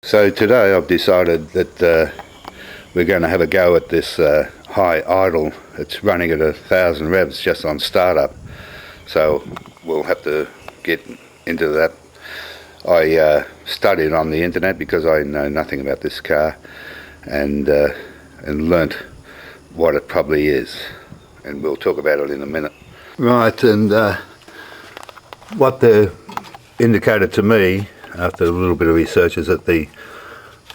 So today I've decided that we're going to have a go at this high idle. It's running at 1,000 revs just on startup, so we'll have to get into that. I studied on the internet because I know nothing about this car, and learnt what it probably is, and we'll talk about it in a minute. Right, and what they indicated to me after a little bit of research is that the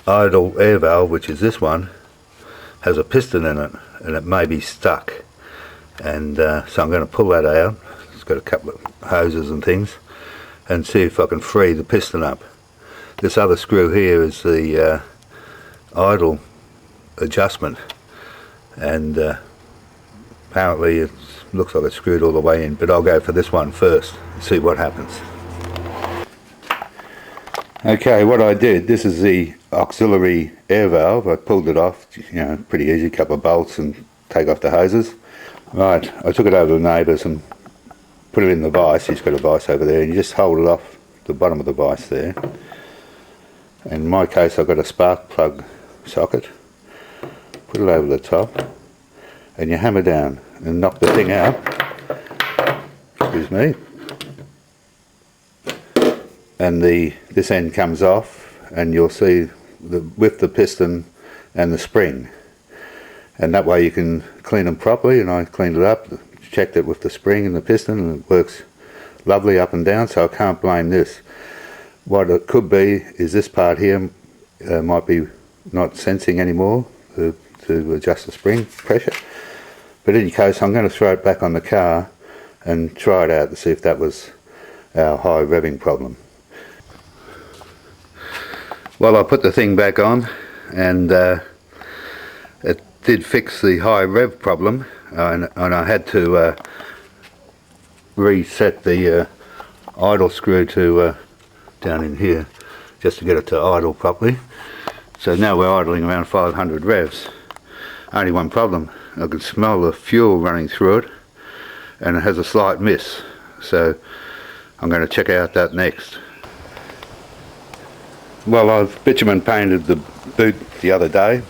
idle air valve, which is this one, has a piston in it and it may be stuck, and so I'm going to pull that out. It's got a couple of hoses and things, and see if I can free the piston up. This other screw here is the idle adjustment, and apparently it looks like it's screwed all the way in, but I'll go for this one first and see what happens. Okay, what I did, this is the auxiliary air valve. I pulled it off, you know, pretty easy, couple of bolts and take off the hoses. Right, I took it over to the neighbours and put it in the vise. He's got a vise over there, and you just hold it off the bottom of the vise there. In my case, I've got a spark plug socket. Put it over the top, and you hammer down and knock the thing out. Excuse me. And this end comes off, and you'll see with the piston and the spring, and that way you can clean them properly. And I cleaned it up, checked it with the spring and the piston, and it works lovely up and down, so I can't blame this. What it could be is this part here might be not sensing anymore to adjust the spring pressure, but in any case I'm going to throw it back on the car and try it out to see if that was our high revving problem. Well, I put the thing back on, and it did fix the high rev problem, and I had to reset the idle screw to down in here just to get it to idle properly. So now we're idling around 500 revs. Only one problem, I can smell the fuel running through it, and it has a slight miss, so I'm going to check out that next. Well, I've bitumen painted the boot the other day,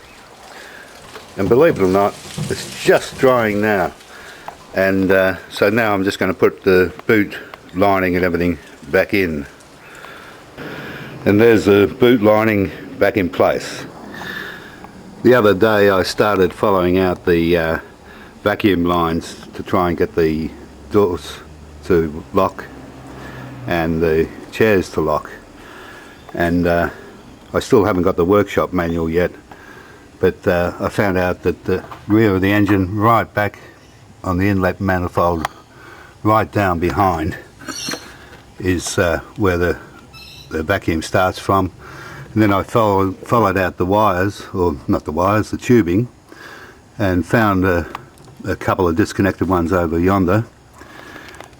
and believe it or not, it's just drying now, and so now I'm just going to put the boot lining and everything back in, and there's the boot lining back in place. The other day I started following out the vacuum lines to try and get the doors to lock and the chairs to lock, and I still haven't got the workshop manual yet, but I found out that the rear of the engine, right back on the inlet manifold, right down behind, is where the vacuum starts from. And then I followed out the wires, or not the wires, the tubing, and found a couple of disconnected ones over yonder,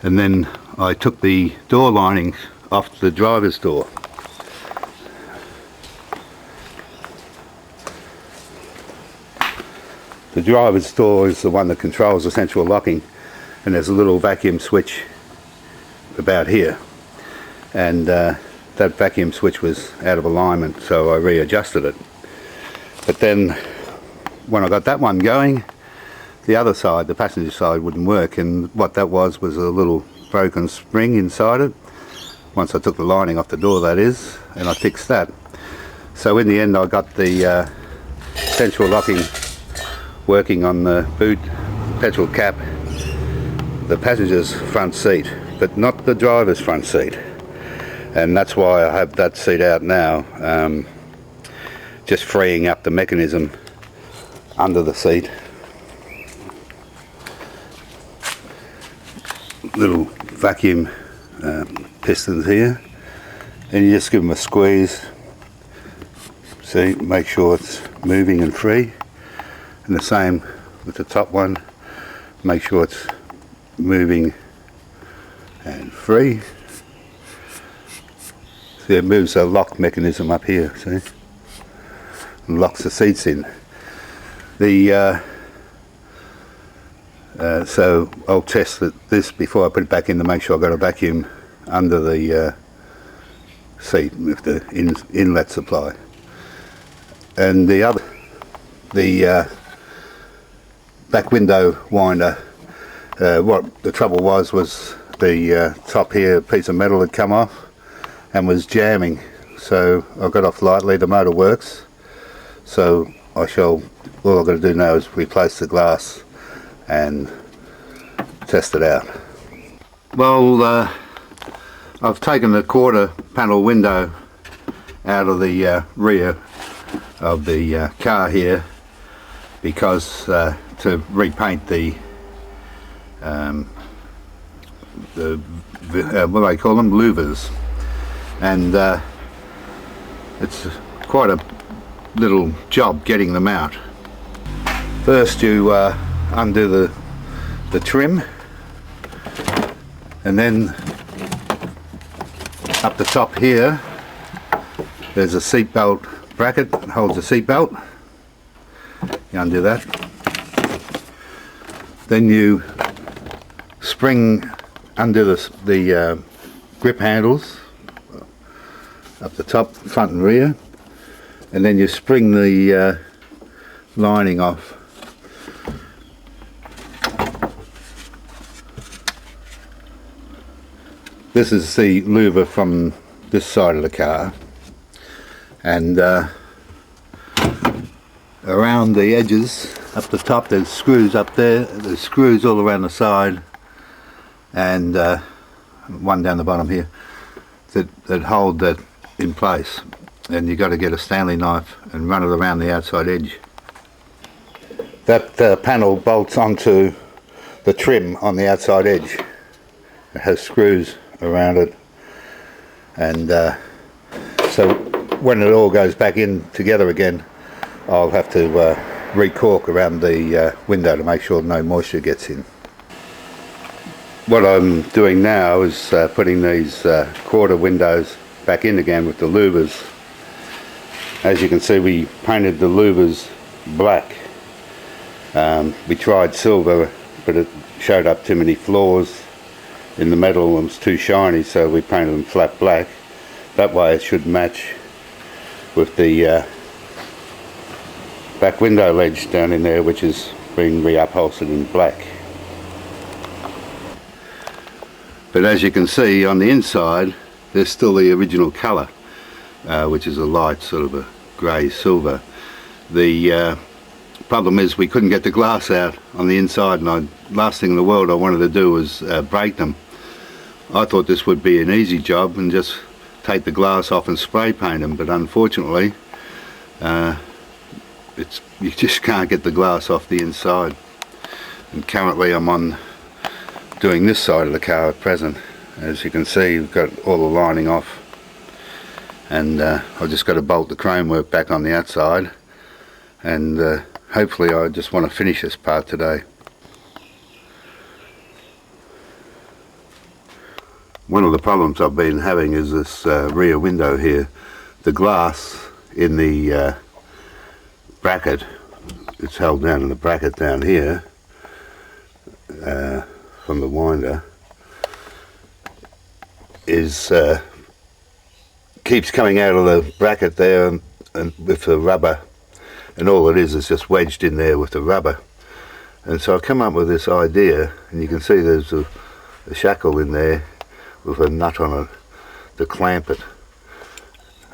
and then I took the door lining off the driver's door. The driver's door is the one that controls the central locking, and there's a little vacuum switch about here, and that vacuum switch was out of alignment, so I readjusted it. But then when I got that one going, the other side, the passenger side, wouldn't work, and what that was a little broken spring inside it. Once I took the lining off the door, that is, and I fixed that. So in the end I got the central locking working on the boot petrol cap, the passenger's front seat, but not the driver's front seat. And that's why I have that seat out now, just freeing up the mechanism under the seat. Little vacuum pistons here, and you just give them a squeeze, see, make sure it's moving and free, and the same with the top one, make sure it's moving and free. See, it moves the lock mechanism up here, see, and locks the seats in. So I'll test this before I put it back in to make sure I've got a vacuum under the seat with the inlet supply. and the back window winder, what the trouble was the top here piece of metal had come off and was jamming. So I got off lightly. The motor works, so all I've got to do now is replace the glass and test it out. Well, I've taken the quarter panel window out of the rear of the car here because to repaint the what do they call them, louvers, and it's quite a little job getting them out. First you undo the trim, and then up the top here there's a seat belt bracket that holds the seat belt. You undo that, then you spring under the grip handles up the top, front and rear, and then you spring the lining off. This is the louver from this side of the car, and around the edges up the top there's screws up there, there's screws all around the side, and one down the bottom here that hold that in place, and you got to get a Stanley knife and run it around the outside edge. That panel bolts onto the trim on the outside edge. It has screws around it, and so when it all goes back in together again, I'll have to recork around the window to make sure no moisture gets in. What I'm doing now is putting these quarter windows back in again with the louvers. As you can see, we painted the louvers black. We tried silver, but it showed up too many flaws in the metal and it was too shiny, so we painted them flat black. That way it should match with the back window ledge down in there, which is being reupholstered in black. But as you can see on the inside, there's still the original colour, which is a light sort of a grey silver. The problem is we couldn't get the glass out on the inside, and last thing in the world I wanted to do was break them. I thought this would be an easy job and just take the glass off and spray paint them, but unfortunately you just can't get the glass off the inside. And currently I'm on doing this side of the car at present. As you can see, we've got all the lining off, and I've just got to bolt the chrome work back on the outside, and hopefully I just want to finish this part today. One of the problems I've been having is this rear window here. The glass in the bracket, it's held down in the bracket down here from the winder, is keeps coming out of the bracket there and with the rubber, and all it is just wedged in there with the rubber. And so I've come up with this idea, and you can see there's a shackle in there with a nut on it to clamp it,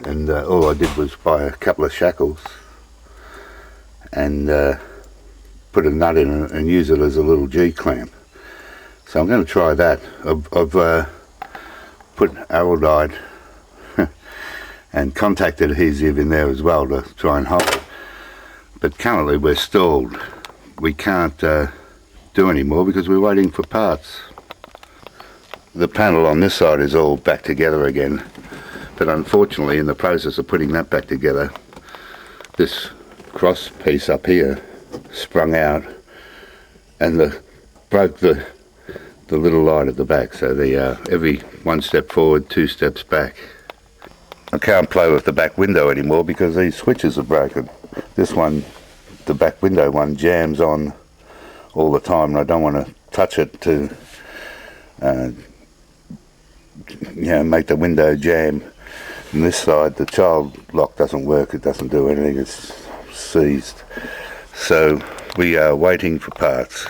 and all I did was buy a couple of shackles and put a nut in it and use it as a little G-clamp. So I'm going to try that. I've put araldite and contact adhesive in there as well to try and hold it, but currently we're stalled. We can't do any more because we're waiting for parts. The panel on this side is all back together again, but unfortunately in the process of putting that back together, this cross piece up here sprung out and broke the little light at the back, so every one step forward, two steps back. I can't play with the back window anymore because these switches are broken. This one, the back window one, jams on all the time, and I don't want to touch it to make the window jam. And this side, the child lock doesn't work, it doesn't do anything, it's seized. So we are waiting for parts.